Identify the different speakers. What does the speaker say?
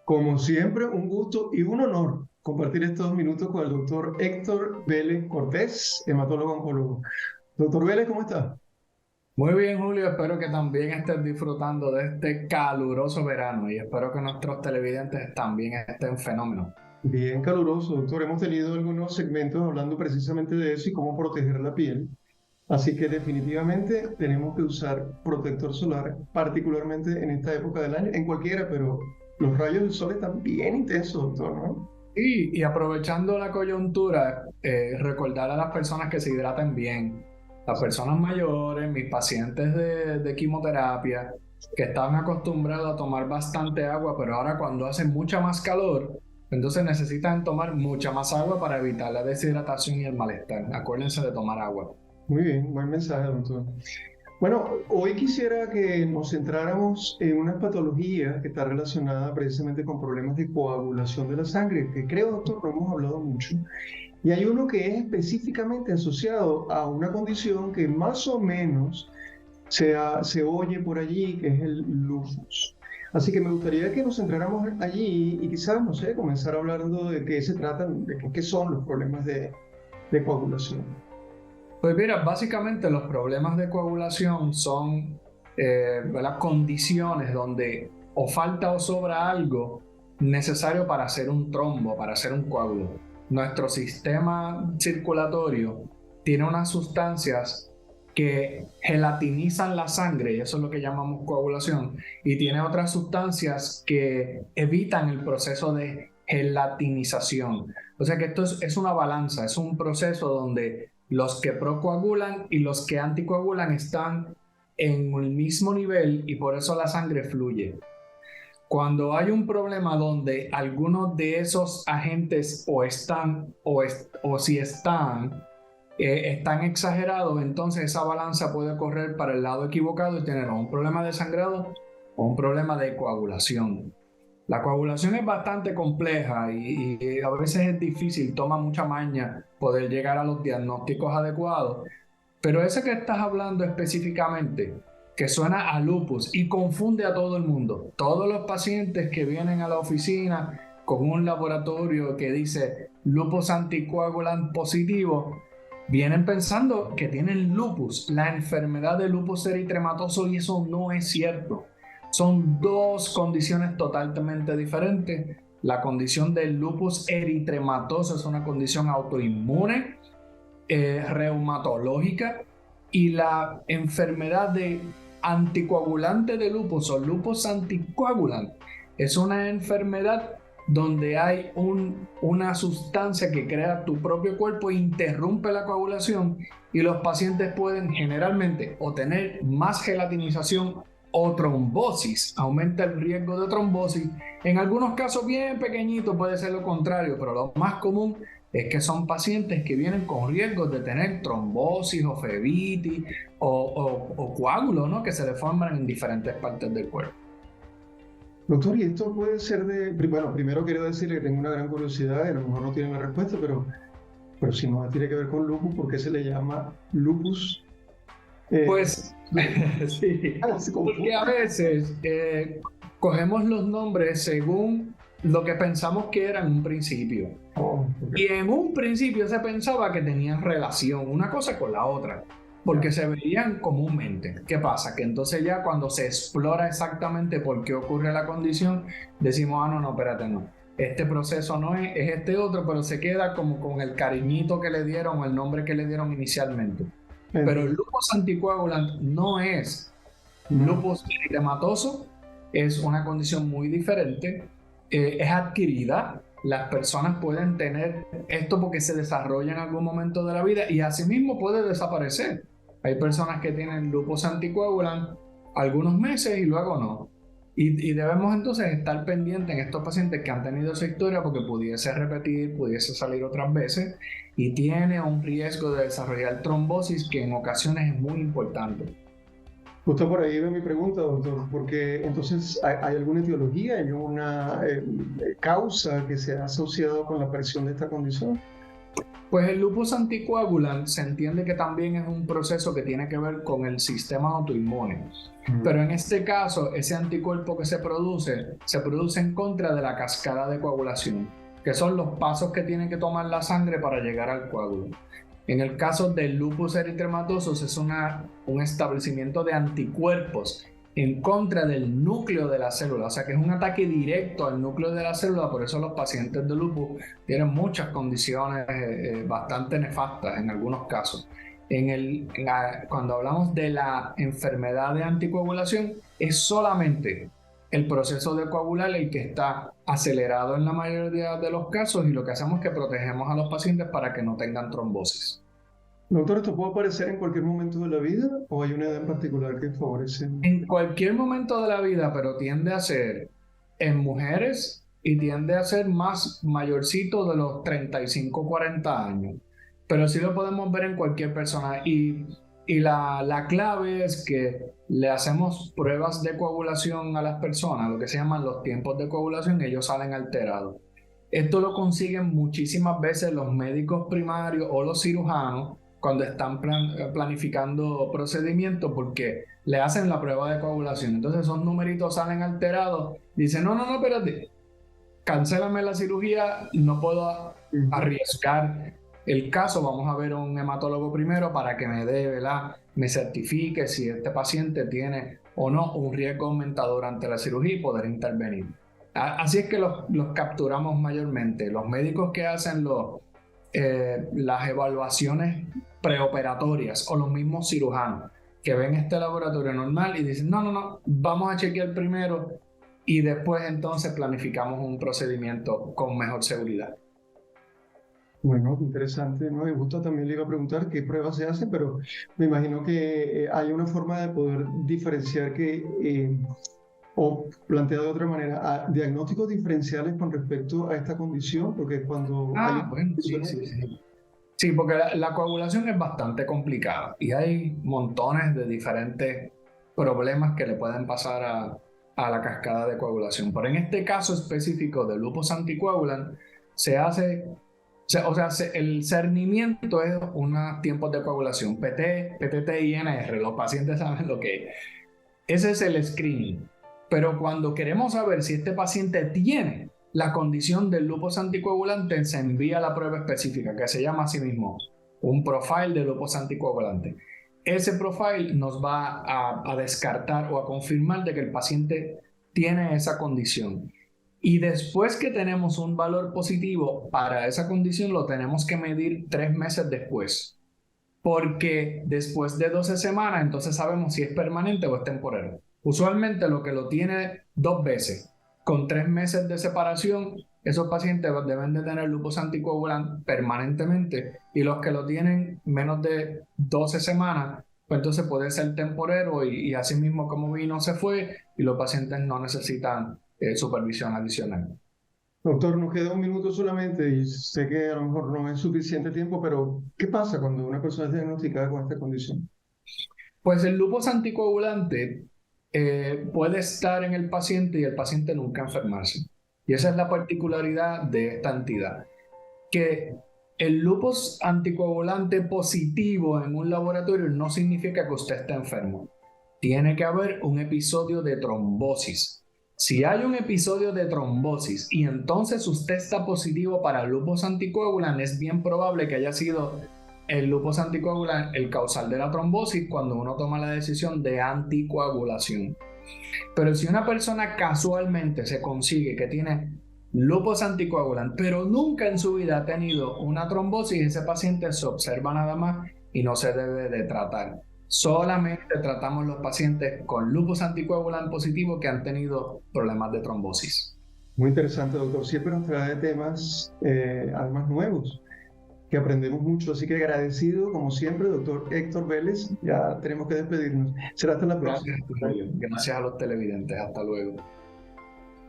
Speaker 1: Como siempre, un gusto y un honor compartir estos minutos con el doctor Héctor Vélez Cortés, hematólogo oncólogo. Doctor Vélez, ¿cómo está?
Speaker 2: Muy bien, Julio, espero que también estés disfrutando de este caluroso verano y espero que nuestros televidentes también estén fenómenos.
Speaker 1: Bien caluroso, doctor. Hemos tenido algunos segmentos hablando precisamente de eso y cómo proteger la piel. Así que definitivamente tenemos que usar protector solar, particularmente en esta época del año, en cualquiera, pero los rayos del sol están bien intensos, doctor, ¿no?
Speaker 2: Y aprovechando la coyuntura, recordar a las personas que se hidraten bien, las personas mayores, mis pacientes de quimioterapia, que estaban acostumbrados a tomar bastante agua, pero ahora cuando hace mucha más calor, entonces necesitan tomar mucha más agua para evitar la deshidratación y el malestar. Acuérdense de tomar agua.
Speaker 1: Muy bien, buen mensaje, doctor. Bueno, hoy quisiera que nos centráramos en una patología que está relacionada precisamente con problemas de coagulación de la sangre, que creo, doctor, no hemos hablado mucho. Y hay uno que es específicamente asociado a una condición que más o menos se oye por allí, que es el lupus. Así que me gustaría que nos centráramos allí y quizás, no sé, comenzar hablando de qué se tratan, de qué son los problemas de coagulación.
Speaker 2: Pues mira, básicamente los problemas de coagulación son ¿verdad? Condiciones donde o falta o sobra algo necesario para hacer un trombo, para hacer un coágulo. Nuestro sistema circulatorio tiene unas sustancias que gelatinizan la sangre, y eso es lo que llamamos coagulación, y tiene otras sustancias que evitan el proceso de gelatinización. O sea que esto es una balanza, es un proceso donde los que procoagulan y los que anticoagulan están en el mismo nivel y por eso la sangre fluye. Cuando hay un problema donde algunos de esos agentes o están o si están exagerados, entonces esa balanza puede correr para el lado equivocado y tener un problema de sangrado o un problema de coagulación. La coagulación es bastante compleja y a veces es difícil, toma mucha maña poder llegar a los diagnósticos adecuados, pero ese que estás hablando específicamente, que suena a lupus y confunde a todo el mundo, todos los pacientes que vienen a la oficina con un laboratorio que dice lupus anticoagulant positivo, vienen pensando que tienen lupus, la enfermedad de lupus eritematoso, y eso no es cierto. Son dos condiciones totalmente diferentes. La condición del lupus eritematoso es una condición autoinmune, reumatológica, y la enfermedad de anticoagulante de lupus o lupus anticoagulante es una enfermedad donde hay una sustancia que crea tu propio cuerpo e interrumpe la coagulación, y los pacientes pueden generalmente o tener más gelatinización o trombosis, aumenta el riesgo de trombosis. En algunos casos bien pequeñitos puede ser lo contrario, pero lo más común es que son pacientes que vienen con riesgos de tener trombosis o flebitis o coágulos, ¿no? Que se le forman en diferentes partes del cuerpo.
Speaker 1: Doctor, y esto puede ser bueno, primero quiero decirle que tengo una gran curiosidad, y a lo mejor no tiene la respuesta, pero si no tiene que ver con lupus, ¿por qué se le llama lupus? Eh,
Speaker 2: Pues sí,
Speaker 1: se
Speaker 2: porque a
Speaker 1: confunde.
Speaker 2: veces cogemos los nombres según lo que pensamos que era en un principio.
Speaker 1: Oh,
Speaker 2: Y
Speaker 1: ok.
Speaker 2: en un principio se pensaba que tenían relación una cosa con la otra, porque
Speaker 1: Ya.
Speaker 2: se veían comúnmente. ¿Qué pasa? Que entonces ya cuando se explora exactamente por qué ocurre la condición, decimos, ah, no, no, espérate, no. Este proceso no es este otro, pero se queda como con el cariñito que le dieron o el nombre que le dieron inicialmente. Pero el
Speaker 1: Entiendo.
Speaker 2: lupus anticoagulante no es
Speaker 1: Mm.
Speaker 2: lupus eritematoso, es una condición muy diferente, es adquirida. Las personas pueden tener esto porque se desarrolla en algún momento de la vida y asimismo puede desaparecer. Hay personas que tienen lupus anticoagulante algunos meses y luego no. Y debemos entonces estar pendientes en estos pacientes que han tenido esa historia, porque pudiese repetir, pudiese salir otras veces y tiene un riesgo de desarrollar trombosis que en ocasiones es muy importante.
Speaker 1: Justo por ahí va mi pregunta, doctor, porque entonces hay alguna etiología, hay una causa que se ha asociado con la aparición de esta condición.
Speaker 2: Pues el lupus anticoagulante se entiende que también es un proceso que tiene que ver con el sistema autoinmune. Pero en este caso, ese anticuerpo que se produce en contra de la cascada de coagulación, que son los pasos que tiene que tomar la sangre para llegar al coágulo. En el caso del lupus eritematoso es un establecimiento de anticuerpos en contra del núcleo de la célula, o sea que es un ataque directo al núcleo de la célula. Por eso los pacientes de lupus tienen muchas condiciones bastante nefastas en algunos casos. Cuando hablamos de la enfermedad de anticoagulación, es solamente el proceso de coagular el que está acelerado en la mayoría de los casos, y lo que hacemos es que protegemos a los pacientes para que no tengan trombosis.
Speaker 1: Doctor, ¿esto puede aparecer en cualquier momento de la vida o hay una edad en particular que favorece?
Speaker 2: En cualquier momento de la vida, pero tiende a ser en mujeres y tiende a ser más mayorcito de los 35, 40 años. Pero sí lo podemos ver en cualquier persona. Y la clave es que le hacemos pruebas de coagulación a las personas, lo que se llaman los tiempos de coagulación, y ellos salen alterados. Esto lo consiguen muchísimas veces los médicos primarios o los cirujanos cuando están planificando procedimientos, porque le hacen la prueba de coagulación. Entonces esos numeritos salen alterados. Dicen, no, espérate, cancélame la cirugía, no puedo arriesgar el caso. Vamos a ver a un hematólogo primero para que me dé, ¿verdad?, me certifique si este paciente tiene o no un riesgo aumentado durante la cirugía y poder intervenir. Así es que los capturamos mayormente. Los médicos que hacen las evaluaciones preoperatorias, o los mismos cirujanos que ven este laboratorio normal y dicen, no, vamos a chequear primero y después entonces planificamos un procedimiento con mejor seguridad.
Speaker 1: Bueno, interesante, ¿no? Y justo también le iba a preguntar qué pruebas se hacen, pero me imagino que hay una forma de poder diferenciar o planteado de otra manera, diagnósticos diferenciales con respecto a esta condición, porque cuando hay...
Speaker 2: Bueno, sí. Sí, porque la coagulación es bastante complicada y hay montones de diferentes problemas que le pueden pasar a la cascada de coagulación. Pero en este caso específico del lupus anticoagulante el cernimiento es unos tiempos de coagulación, PT, PTT y NR, los pacientes saben lo que es. Ese es el screening. Pero cuando queremos saber si este paciente tiene la condición del lupus anticoagulante, se envía la prueba específica que se llama así mismo un profile de lupus anticoagulante. Ese profile nos va a descartar o a confirmar de que el paciente tiene esa condición. Y después que tenemos un valor positivo para esa condición, lo tenemos que medir 3 meses después. Porque después de 12 semanas, entonces sabemos si es permanente o es temporal. Usualmente lo que lo tiene 2 veces, con 3 meses de separación, esos pacientes deben de tener lupus anticoagulante permanentemente, y los que lo tienen menos de 12 semanas, pues entonces puede ser temporero y así mismo como vino se fue, y los pacientes no necesitan supervisión adicional.
Speaker 1: Doctor, nos queda un minuto solamente y sé que a lo mejor no es suficiente tiempo, pero ¿qué pasa cuando una persona es diagnosticada con esta condición?
Speaker 2: Pues el lupus anticoagulante puede estar en el paciente y el paciente nunca enfermarse. Y esa es la particularidad de esta entidad, que el lupus anticoagulante positivo en un laboratorio no significa que usted esté enfermo. Tiene que haber un episodio de trombosis. Si hay un episodio de trombosis y entonces usted está positivo para el lupus anticoagulante, es bien probable que haya sido el lupus anticoagulante el causal de la trombosis cuando uno toma la decisión de anticoagulación. Pero si una persona casualmente se consigue que tiene lupus anticoagulante, pero nunca en su vida ha tenido una trombosis, ese paciente se observa nada más y no se debe de tratar. Solamente tratamos los pacientes con lupus anticoagulante positivo que han tenido problemas de trombosis.
Speaker 1: Muy interesante, doctor. Siempre nos trae temas, además nuevos, que aprendemos mucho. Así que agradecido, como siempre, doctor Héctor Vélez. Ya tenemos que despedirnos. Será hasta la próxima.
Speaker 2: Gracias a los televidentes. Hasta luego.